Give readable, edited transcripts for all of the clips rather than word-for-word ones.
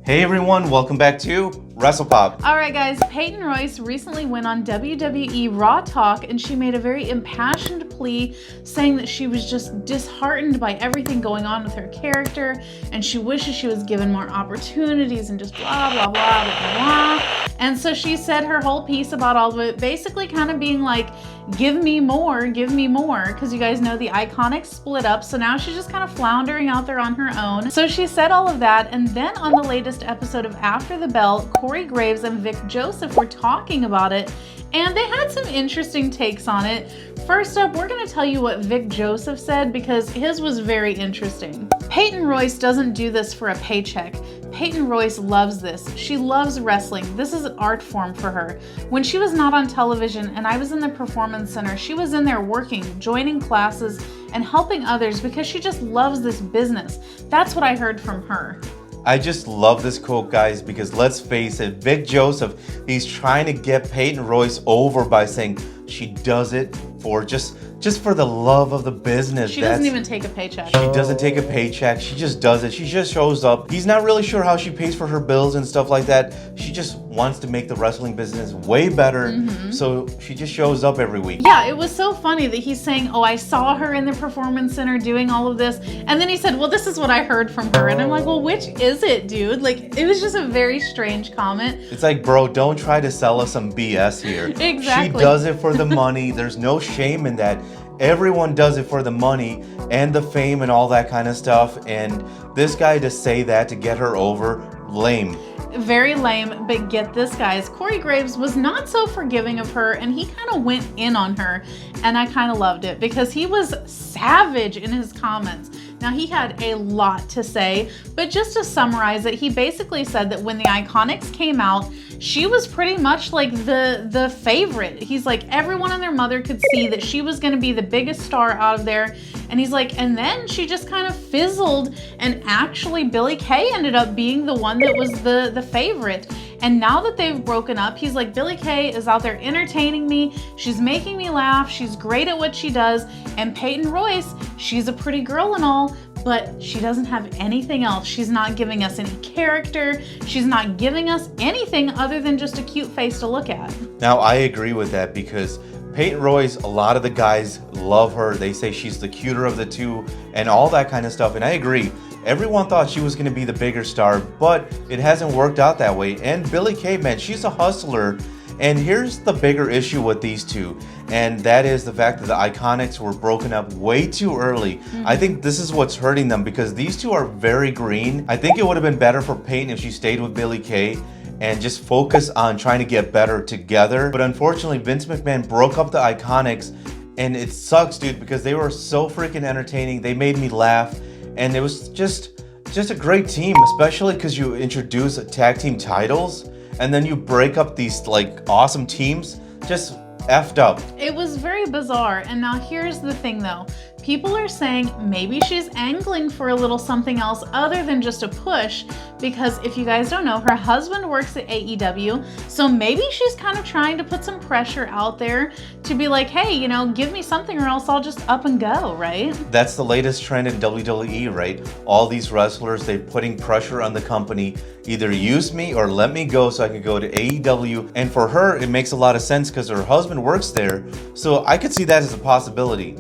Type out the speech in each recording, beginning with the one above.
Hey everyone, welcome back to WrestlePop. Alright guys, Peyton Royce recently went on WWE RAW Talk and she made a very impassioned plea saying that she was just disheartened by everything going on with her character and she wishes she was given more opportunities and just blah blah blah blah blah. And so she said her whole piece about all of it, basically kind of being like, give me more, because you guys know the IICONICS split up, so now she's just kind of floundering out there on her own. So she said all of that, and then on the latest episode of After the Bell, Graves and Vic Joseph were talking about it, and they had some interesting takes on it. First up, we're going to tell you what Vic Joseph said because his was very interesting. Peyton Royce doesn't do this for a paycheck. Peyton Royce loves this. She loves wrestling. This is an art form for her. When she was not on television and I was in the Performance Center, she was in there working, joining classes, and helping others because she just loves this business. That's what I heard from her. I just love this quote, guys, because let's face it, Vic Joseph, he's trying to get Peyton Royce over by saying she does it for just for the love of the business. She doesn't even take a paycheck. She doesn't take a paycheck. She just does it. She just shows up. He's not really sure how she pays for her bills and stuff like that. She just wants to make the wrestling business way better. So she just shows up every week. Yeah, it was so funny that he's saying, oh, I saw her in the Performance Center doing all of this. And then he said, well, this is what I heard from her. And I'm like, well, which is it, dude? Like, it was just a very strange comment. It's like, bro, don't try to sell us some BS here. Exactly. She does it for the money. There's no shame in that. Everyone does it for the money and the fame and all that kind of stuff. And this guy to say that to get her over, lame. Very lame, but get this, guys. Graves was not so forgiving of her, and he kind of went in on her, and I kind of loved it because he was savage in his comments. Now, he had a lot to say, but just to summarize it, he basically said that when the IICONICS came out, she was pretty much like the favorite. He's like, everyone and their mother could see that she was going to be the biggest star out of there. And he's like, and then she just kind of fizzled, and actually Billie Kay ended up being the one that was the favorite. And now that they've broken up, he's like, Billie Kay is out there entertaining me. She's making me laugh. She's great at what she does. And Peyton Royce, she's a pretty girl and all, but she doesn't have anything else. She's not giving us any character. She's not giving us anything other than just a cute face to look at. Now, I agree with that because Peyton Royce, a lot of the guys love her. They say she's the cuter of the two and all that kind of stuff. And I agree. Everyone thought she was going to be the bigger star, but it hasn't worked out that way. And Billie Kay, man, she's a hustler. And here's the bigger issue with these two, and that is the fact that the IICONICS were broken up way too early. I think this is what's hurting them because these two are very green. I think it would have been better for Peyton if she stayed with Billie Kay and just focus on trying to get better together. But unfortunately, Vince McMahon broke up the IICONICS, and it sucks, dude, because they were so freaking entertaining. They made me laugh, and it was just a great team, especially because you introduce tag team titles and then you break up these like awesome teams. Just effed up. It was very bizarre. And now here's the thing though. People are saying maybe she's angling for a little something else other than just a push, because if you guys don't know, her husband works at AEW, so maybe she's kind of trying to put some pressure out there to be like, hey, you know, give me something or else I'll just up and go, right? That's the latest trend in WWE, right? All these wrestlers, they're putting pressure on the company, either use me or let me go so I can go to AEW. And for her, it makes a lot of sense because her husband works there, so I could see that as a possibility.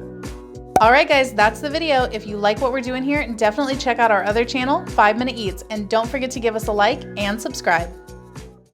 Alright guys, that's the video. If you like what we're doing here, definitely check out our other channel, 5 Minute Eats, and don't forget to give us a like and subscribe.